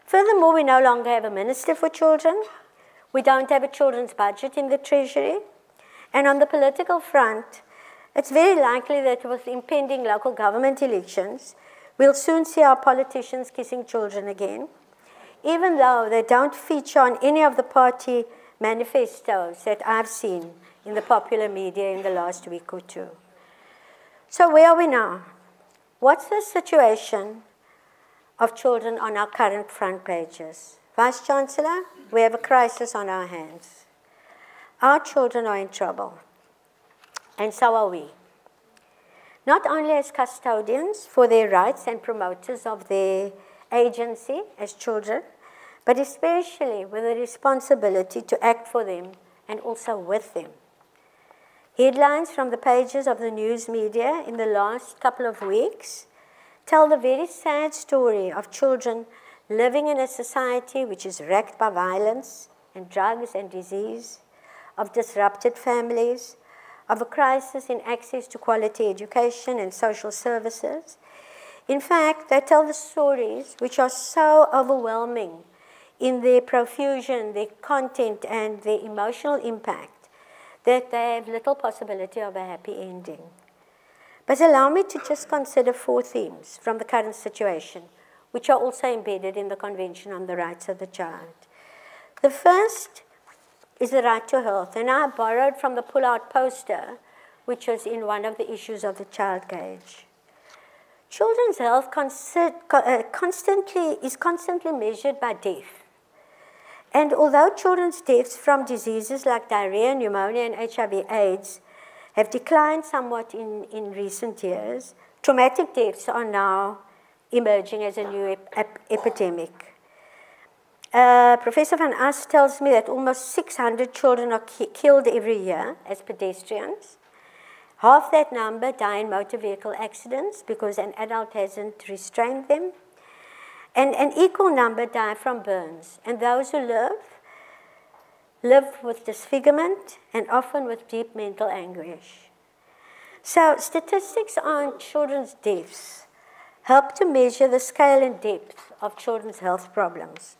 Furthermore, we no longer have a Minister for Children. We don't have a children's budget in the Treasury. And on the political front, it's very likely that with impending local government elections, we'll soon see our politicians kissing children again, even though they don't feature on any of the party manifestos that I've seen in the popular media in the last week or two. So where are we now? What's the situation of children on our current front pages? Vice-Chancellor, we have a crisis on our hands. Our children are in trouble, and so are we. Not only as custodians for their rights and promoters of their agency as children, but especially with the responsibility to act for them and also with them. Headlines from the pages of the news media in the last couple of weeks tell the very sad story of children living in a society which is wrecked by violence and drugs and disease, of disrupted families, of a crisis in access to quality education and social services, In fact, they tell the stories which are so overwhelming in their profusion, their content, and their emotional impact that they have little possibility of a happy ending. But allow me to just consider 4 themes from the current situation, which are also embedded in the Convention on the Rights of the Child. The first is the right to health, and I borrowed from the pull-out poster, which was in one of the issues of the Child Gauge. Children's health is constantly measured by death. And although children's deaths from diseases like diarrhea, pneumonia, and HIV/AIDS have declined somewhat in recent years, traumatic deaths are now emerging as a new epidemic. Professor Van As tells me that almost 600 children are killed every year as pedestrians. Half that number die in motor vehicle accidents because an adult hasn't restrained them. And an equal number die from burns. And those who live with disfigurement and often with deep mental anguish. So statistics on children's deaths help to measure the scale and depth of children's health problems.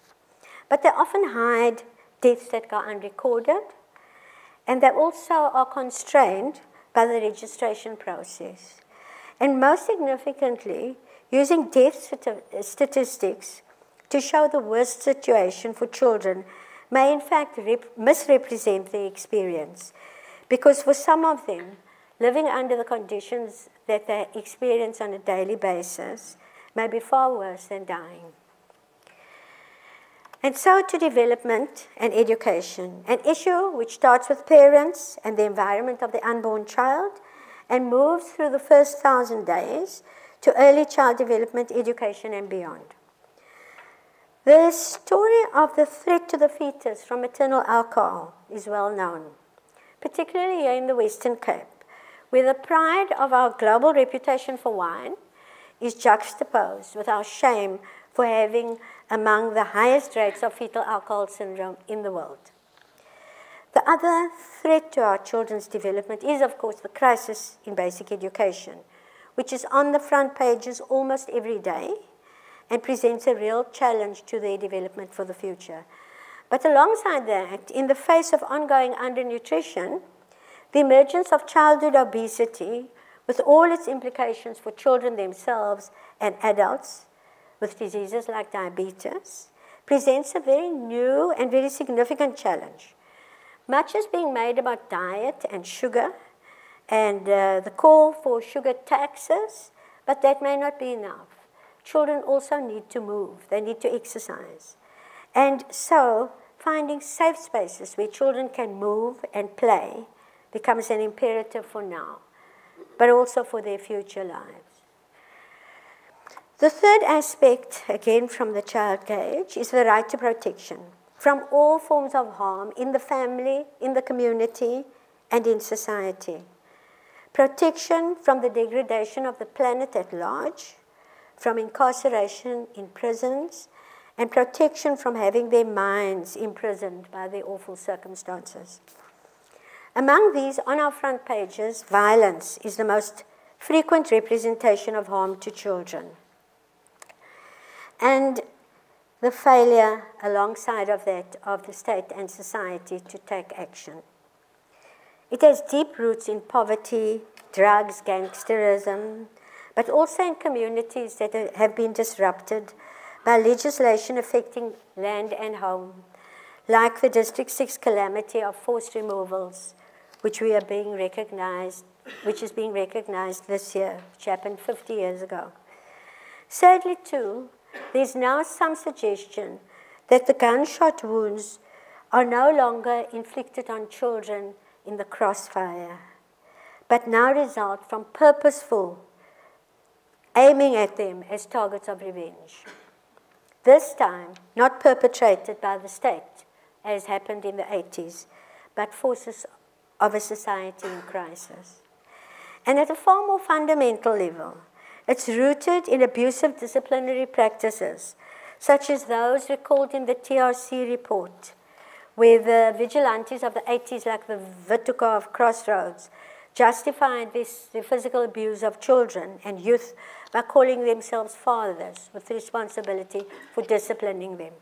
But they often hide deaths that go unrecorded, and they also are constrained by the registration process. And most significantly, using death statistics to show the worst situation for children may in fact misrepresent their experience, because for some of them, living under the conditions that they experience on a daily basis may be far worse than dying. And so to development and education, an issue which starts with parents and the environment of the unborn child and moves through the first 1,000 days to early child development, education, and beyond. The story of the threat to the fetus from maternal alcohol is well known, particularly here in the Western Cape, where the pride of our global reputation for wine is juxtaposed with our shame for having among the highest rates of fetal alcohol syndrome in the world. The other threat to our children's development is, of course, the crisis in basic education, which is on the front pages almost every day and presents a real challenge to their development for the future. But alongside that, in the face of ongoing undernutrition, the emergence of childhood obesity, with all its implications for children themselves and adults with diseases like diabetes, presents a very new and very significant challenge. Much is being made about diet and sugar and the call for sugar taxes, but that may not be enough. Children also need to move. They need to exercise. And so finding safe spaces where children can move and play becomes an imperative for now, but also for their future lives. The third aspect, again from the Child Gauge, is the right to protection from all forms of harm in the family, in the community, and in society. Protection from the degradation of the planet at large, from incarceration in prisons, and protection from having their minds imprisoned by their awful circumstances. Among these, on our front pages, violence is the most frequent representation of harm to children. And the failure, alongside of that, of the state and society to take action. It has deep roots in poverty, drugs, gangsterism, but also in communities that have been disrupted by legislation affecting land and home, like the District 6 calamity of forced removals, which is being recognized this year, which happened 50 years ago. Sadly, too, there's now some suggestion that the gunshot wounds are no longer inflicted on children in the crossfire, but now result from purposeful aiming at them as targets of revenge. This time, not perpetrated by the state, as happened in the 80s, but forces of a society in crisis. And at a far more fundamental level, it's rooted in abusive disciplinary practices, such as those recalled in the TRC report, where the vigilantes of the 80s, like the Vituka of Crossroads, justified the physical abuse of children and youth by calling themselves fathers with responsibility for disciplining them.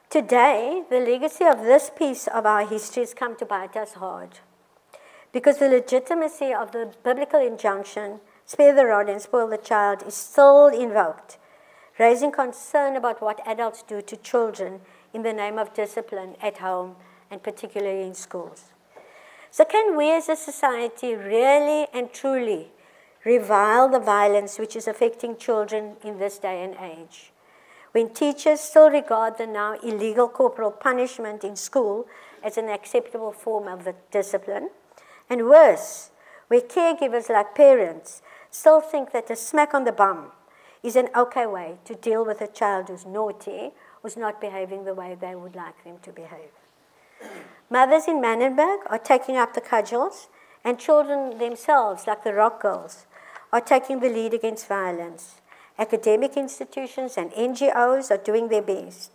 Today, the legacy of this piece of our history has come to bite us hard, because the legitimacy of the biblical injunction, spare the rod and spoil the child, is still invoked, raising concern about what adults do to children in the name of discipline at home and particularly in schools. So can we as a society really and truly revile the violence which is affecting children in this day and age, when teachers still regard the now illegal corporal punishment in school as an acceptable form of the discipline, and worse, where caregivers like parents still think that a smack on the bum is an okay way to deal with a child who's naughty, who's not behaving the way they would like them to behave. Mothers in Manenberg are taking up the cudgels, and children themselves, like the Rock Girls, are taking the lead against violence. Academic institutions and NGOs are doing their best.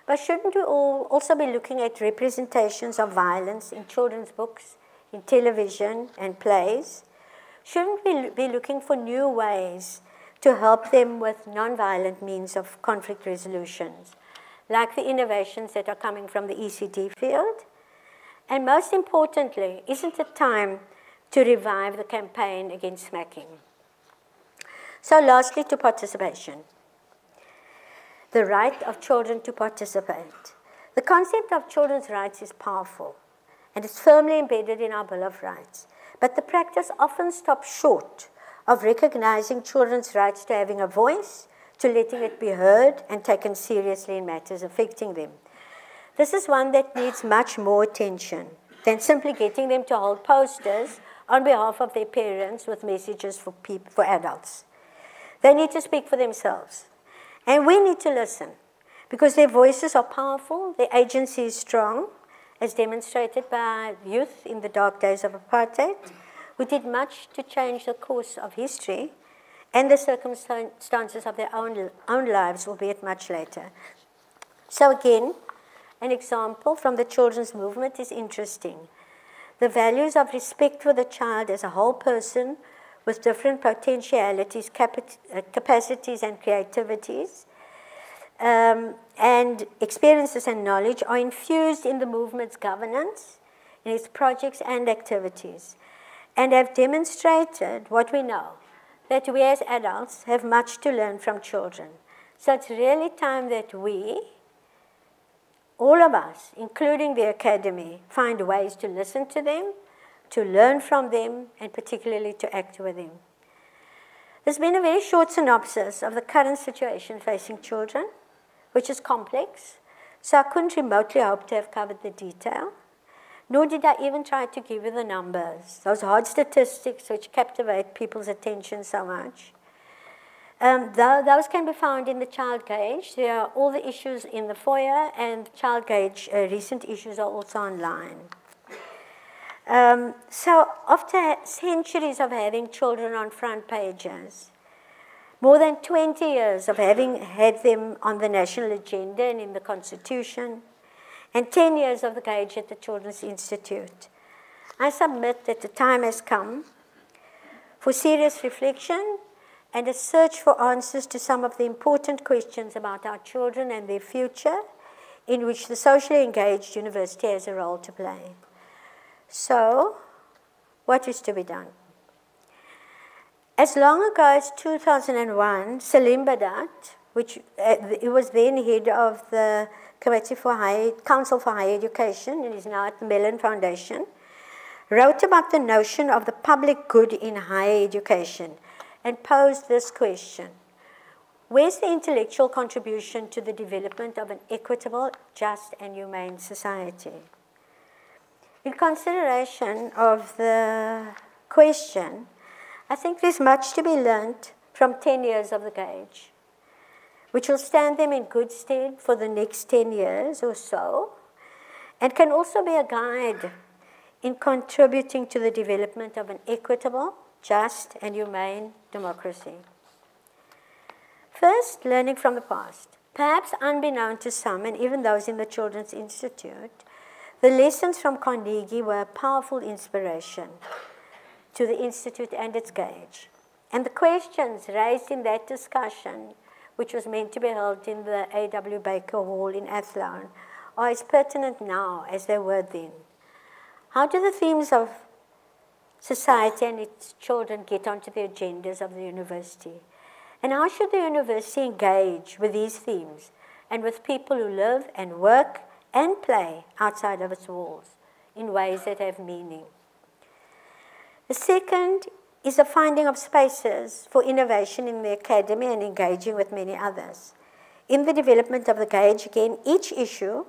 But shouldn't we all also be looking at representations of violence in children's books, in television and plays? Shouldn't we be looking for new ways to help them with non-violent means of conflict resolutions, like the innovations that are coming from the ECD field? And most importantly, isn't it time to revive the campaign against smacking? So lastly, to participation. The right of children to participate. The concept of children's rights is powerful, and it's firmly embedded in our Bill of Rights. But the practice often stops short of recognizing children's rights to having a voice, to letting it be heard and taken seriously in matters affecting them. This is one that needs much more attention than simply getting them to hold posters on behalf of their parents with messages for adults. They need to speak for themselves. And we need to listen, because their voices are powerful, their agency is strong, as demonstrated by youth in the dark days of apartheid, who did much to change the course of history and the circumstances of their own lives, albeit much later. So again, an example from the children's movement is interesting. The values of respect for the child as a whole person with different potentialities, capacities and creativities, and experiences and knowledge are infused in the movement's governance, in its projects and activities, and have demonstrated what we know, that we as adults have much to learn from children. So it's really time that we, all of us, including the academy, find ways to listen to them, to learn from them, and particularly to act with them. There's been a very short synopsis of the current situation facing children, which is complex, so I couldn't remotely hope to have covered the detail, nor did I even try to give you the numbers, those hard statistics which captivate people's attention so much. Those can be found in the Child Gauge. There are all the issues in the foyer, and Child Gauge recent issues are also online. So after centuries of having children on front pages, more than 20 years of having had them on the national agenda and in the Constitution, and 10 years of the Gauge at the Children's Institute, I submit that the time has come for serious reflection and a search for answers to some of the important questions about our children and their future, in which the socially engaged university has a role to play. So, what is to be done? As long ago as 2001, Salim Badat, he was then head of the Council for Higher Education and is now at the Mellon Foundation, wrote about the notion of the public good in higher education and posed this question: where's the intellectual contribution to the development of an equitable, just, and humane society? In consideration of the question, I think there's much to be learned from 10 years of the Gauge, which will stand them in good stead for the next 10 years or so, and can also be a guide in contributing to the development of an equitable, just, and humane democracy. First, learning from the past. Perhaps unbeknown to some, and even those in the Children's Institute, the lessons from Carnegie were a powerful inspiration to the Institute and its Gauge. And the questions raised in that discussion, which was meant to be held in the A.W. Baker Hall in Athlone, are as pertinent now as they were then. How do the themes of society and its children get onto the agendas of the university? And how should the university engage with these themes and with people who live and work and play outside of its walls in ways that have meaning? The second is the finding of spaces for innovation in the academy and engaging with many others. In the development of the Gauge, again, each issue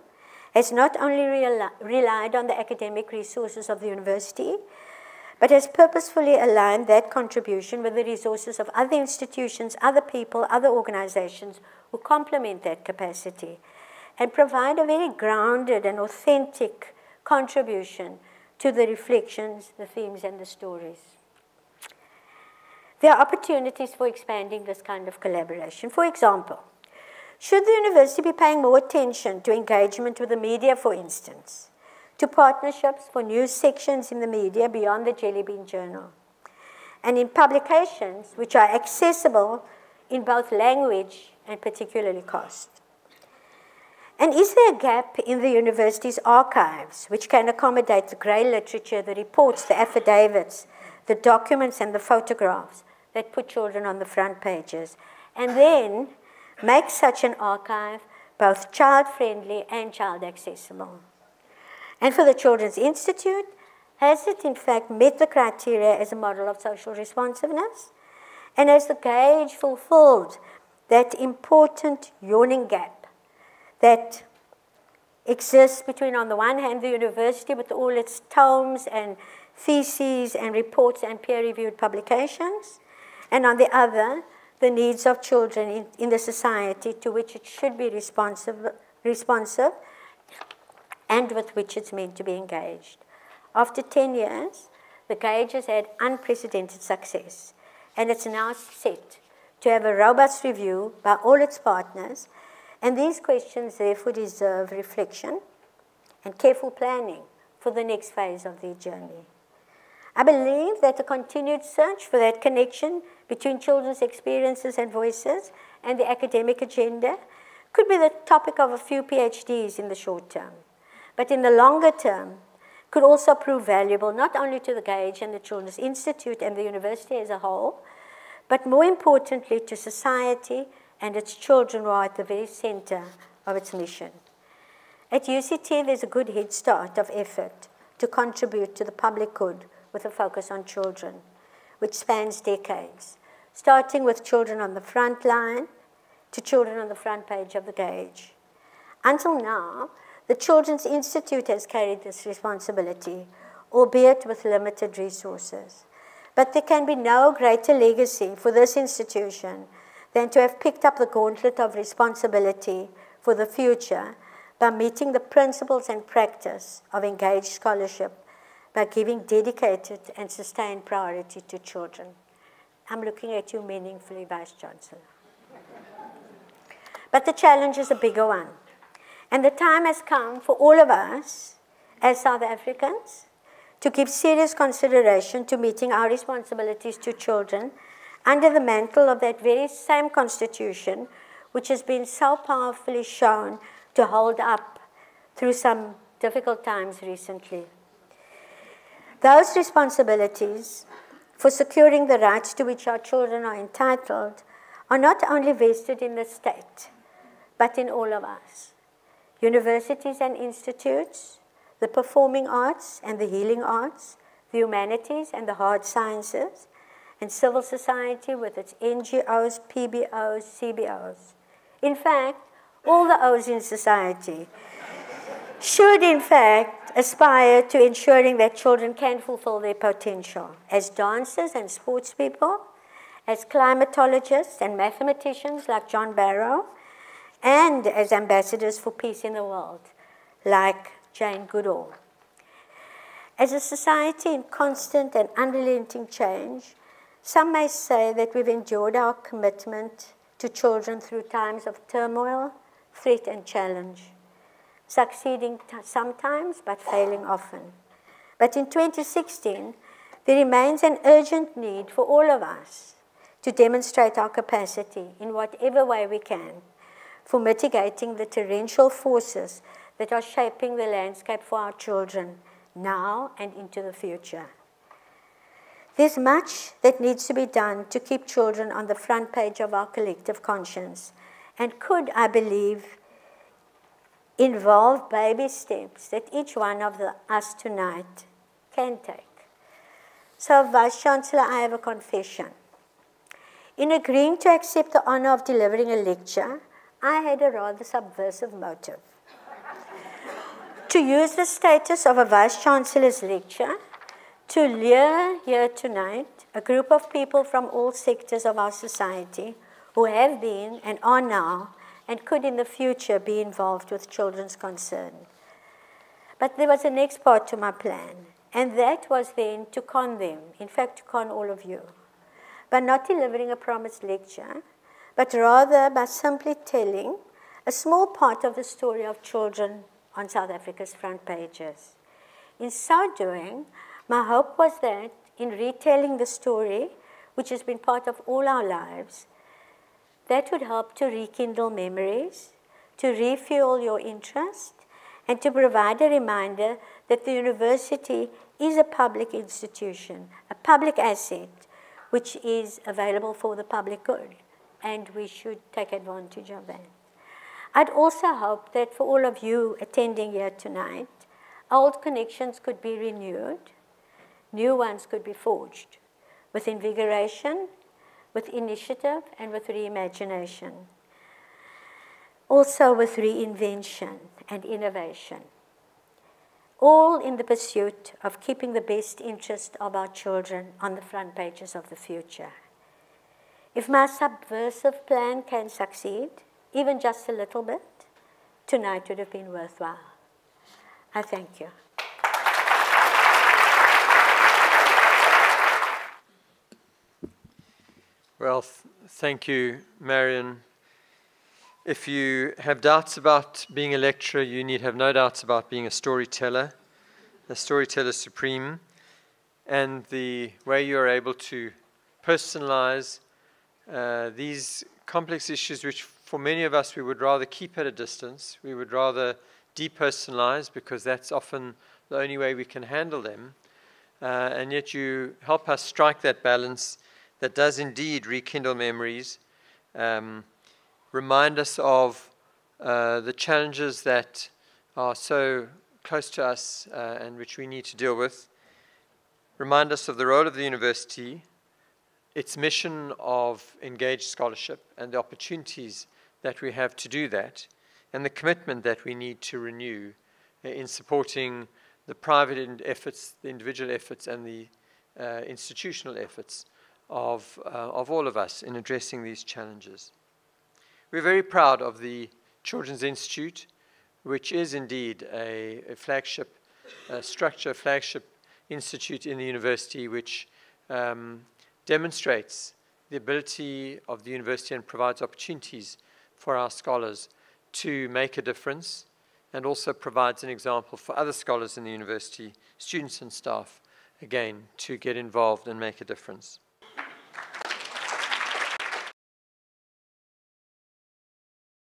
has not only relied on the academic resources of the university, but has purposefully aligned that contribution with the resources of other institutions, other people, other organizations who complement that capacity and provide a very grounded and authentic contribution to the reflections, the themes, and the stories. There are opportunities for expanding this kind of collaboration. For example, should the university be paying more attention to engagement with the media, for instance, to partnerships for news sections in the media beyond the Jelly Bean Journal, and in publications which are accessible in both language and particularly cost? And is there a gap in the university's archives which can accommodate the grey literature, the reports, the affidavits, the documents and the photographs that put children on the front pages, and then make such an archive both child-friendly and child-accessible? And for the Children's Institute, has it in fact met the criteria as a model of social responsiveness? And has the Gauge fulfilled that important yawning gap that exists between, on the one hand, the university with all its tomes and theses and reports and peer-reviewed publications, and on the other, the needs of children in the society to which it should be responsive and with which it's meant to be engaged. After 10 years, the Gauge has had unprecedented success, and it's now set to have a robust review by all its partners, and these questions therefore deserve reflection and careful planning for the next phase of their journey. I believe that the continued search for that connection between children's experiences and voices and the academic agenda could be the topic of a few PhDs in the short term, but in the longer term could also prove valuable not only to the Gauge and the Children's Institute and the university as a whole, but more importantly to society and its children who are at the very center of its mission. At UCT, there's a good head start of effort to contribute to the public good with a focus on children, which spans decades, starting with children on the front line to children on the front page of the Gauge. Until now, the Children's Institute has carried this responsibility, albeit with limited resources. But there can be no greater legacy for this institution than to have picked up the gauntlet of responsibility for the future by meeting the principles and practice of engaged scholarship by giving dedicated and sustained priority to children. I'm looking at you meaningfully, Vice-Chancellor. But the challenge is a bigger one. And the time has come for all of us, as South Africans, to give serious consideration to meeting our responsibilities to children under the mantle of that very same Constitution, which has been so powerfully shown to hold up through some difficult times recently. Those responsibilities for securing the rights to which our children are entitled are not only vested in the state, but in all of us. Universities and institutes, the performing arts and the healing arts, the humanities and the hard sciences, and civil society with its NGOs, PBOs, CBOs. In fact, all the O's in society should, in fact, aspire to ensuring that children can fulfill their potential as dancers and sports people, as climatologists and mathematicians like John Barrow, and as ambassadors for peace in the world, like Jane Goodall. As a society in constant and unrelenting change, some may say that we've endured our commitment to children through times of turmoil, threat, and challenge, succeeding sometimes but failing often. But in 2016, there remains an urgent need for all of us to demonstrate our capacity in whatever way we can for mitigating the torrential forces that are shaping the landscape for our children now and into the future. There's much that needs to be done to keep children on the front page of our collective conscience, and could, I believe, involve baby steps that each one of us tonight can take. So, Vice-Chancellor, I have a confession. In agreeing to accept the honor of delivering a lecture, I had a rather subversive motive. To use the status of a Vice-Chancellor's lecture to lure here tonight a group of people from all sectors of our society who have been and are now and could in the future be involved with children's concern. But there was a next part to my plan, and that was then to con them, in fact to con all of you, by not delivering a promised lecture, but rather by simply telling a small part of the story of children on South Africa's front pages. In so doing, my hope was that in retelling the story, which has been part of all our lives, that would help to rekindle memories, to refuel your interest, and to provide a reminder that the university is a public institution, a public asset, which is available for the public good, and we should take advantage of that. I'd also hope that for all of you attending here tonight, old connections could be renewed, new ones could be forged, with invigoration, with initiative, and with reimagination. Also with reinvention and innovation. All in the pursuit of keeping the best interest of our children on the front pages of the future. If my subversive plan can succeed, even just a little bit, tonight would have been worthwhile. I thank you. Well, thank you, Marian. If you have doubts about being a lecturer, you need have no doubts about being a storyteller supreme, and the way you are able to personalize these complex issues, which for many of us we would rather keep at a distance. We would rather depersonalize because that's often the only way we can handle them. And yet you help us strike that balance that does indeed rekindle memories, remind us of the challenges that are so close to us and which we need to deal with, remind us of the role of the university, its mission of engaged scholarship and the opportunities that we have to do that, and the commitment that we need to renew in supporting the private efforts, the individual efforts, and the institutional efforts of all of us in addressing these challenges. We're very proud of the Children's Institute, which is indeed a flagship structure, flagship institute in the university, which demonstrates the ability of the university and provides opportunities for our scholars to make a difference, and also provides an example for other scholars in the university, students and staff, again, to get involved and make a difference.